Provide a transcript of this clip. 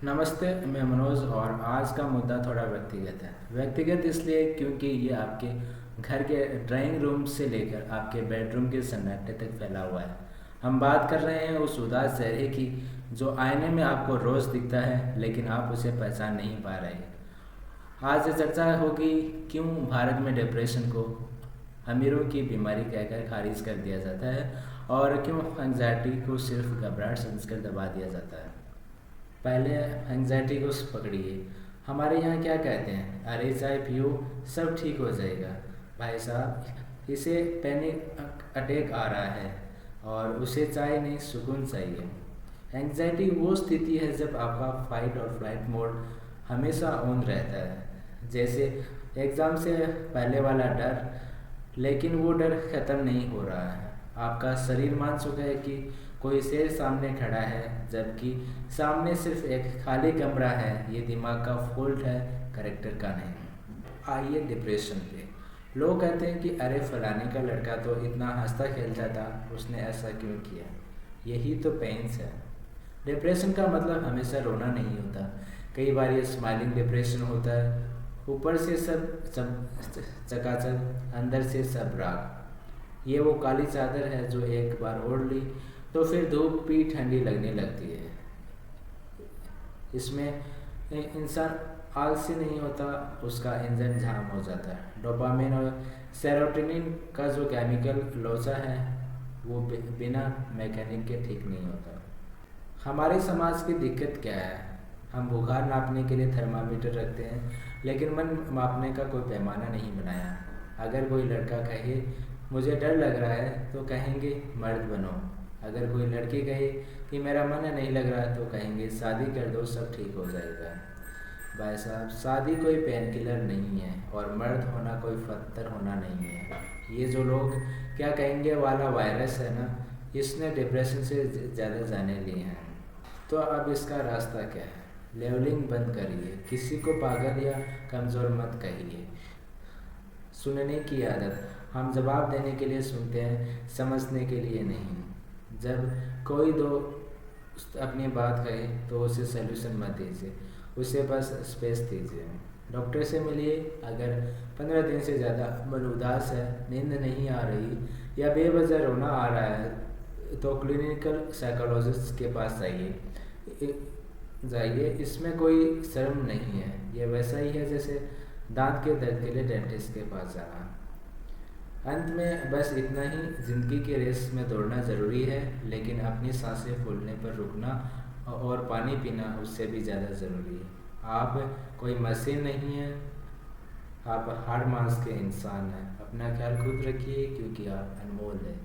नमस्ते, मैं मनोज और आज का मुद्दा थोड़ा व्यक्तिगत है। व्यक्तिगत इसलिए क्योंकि ये आपके घर के ड्राइंग रूम से लेकर आपके बेडरूम के सन्नाटे तक फैला हुआ है। हम बात कर रहे हैं उस उदास चेहरे की जो आईने में आपको रोज़ दिखता है लेकिन आप उसे पहचान नहीं पा रहे। आज चर्चा होगी क्यों भारत में डिप्रेशन को अमीरों की बीमारी कहकर खारिज कर दिया जाता है और क्यों एंग्जाइटी को सिर्फ घबराहट समझकर दबा दिया जाता है। पहले एंग्जाइटी को पकड़िए। हमारे यहाँ क्या कहते हैं, अरे चाय पियो सब ठीक हो जाएगा। भाई साहब, इसे पैनिक अटैक आ रहा है और उसे चाय नहीं सुकून चाहिए। एंग्जाइटी वो स्थिति है जब आपका फाइट और फ्लाइट मोड हमेशा ऑन रहता है, जैसे एग्ज़ाम से पहले वाला डर, लेकिन वो डर ख़त्म नहीं हो रहा है। आपका शरीर मान चुका है कि कोई शेर सामने खड़ा है जबकि सामने सिर्फ एक खाली कमरा है। ये दिमाग का फॉल्ट है, करेक्टर का नहीं। आइए डिप्रेशन पे। लोग कहते हैं कि अरे फलाने का लड़का तो इतना हंसता खेलता था, उसने ऐसा क्यों किया। यही तो पेंस है। डिप्रेशन का मतलब हमेशा रोना नहीं होता। कई बार ये स्माइलिंग डिप्रेशन होता है। ऊपर से सब चकाचक, अंदर से सब राग। ये वो काली चादर है जो एक बार ओढ़ ली तो फिर धूप भी ठंडी लगने लगती है। इसमें इंसान आलसी नहीं होता, उसका इंजन जाम हो जाता है। डोपामिन और सेरोटोनिन का जो केमिकल लोचा है वो बिना मैकेनिक के ठीक नहीं होता। हमारे समाज की दिक्कत क्या है, हम बुखार नापने के लिए थर्मामीटर रखते हैं लेकिन मन मापने का कोई पैमाना नहीं बनाया। अगर कोई लड़का कहे मुझे डर लग रहा है तो कहेंगे मर्द बनो। अगर कोई लड़की कहे कि मेरा मन नहीं लग रहा है तो कहेंगे शादी कर दो सब ठीक हो जाएगा। भाई साहब, शादी कोई पेन किलर नहीं है और मर्द होना कोई पत्थर होना नहीं है। ये जो लोग क्या कहेंगे वाला वायरस है ना, इसने डिप्रेशन से ज़्यादा जाने लिए हैं। तो अब इसका रास्ता क्या है? लेवलिंग बंद करिए, किसी को पागल या कमज़ोर मत कहिए। सुनने की आदत, हम जवाब देने के लिए सुनते हैं, समझने के लिए नहीं। जब कोई दोस्त अपनी बात कहे तो उसे सल्यूशन मत दीजिए, उसे बस स्पेस दीजिए। डॉक्टर से मिलिए। अगर 15 दिन से ज़्यादा मन उदास है, नींद नहीं आ रही या बेवजह रोना आ रहा है तो क्लिनिकल साइकोलॉजिस्ट के पास जाइए। इसमें कोई शर्म नहीं है। ये वैसा ही है जैसे दांत के दर्द के लिए डेंटिस्ट के पास जाना। अंत में बस इतना ही, ज़िंदगी के रेस में दौड़ना ज़रूरी है लेकिन अपनी सांसें फूलने पर रुकना और पानी पीना उससे भी ज़्यादा ज़रूरी है। आप कोई मशीन नहीं है, आप हाड़ मांस के इंसान हैं। अपना ख्याल खुद रखिए क्योंकि आप अनमोल हैं।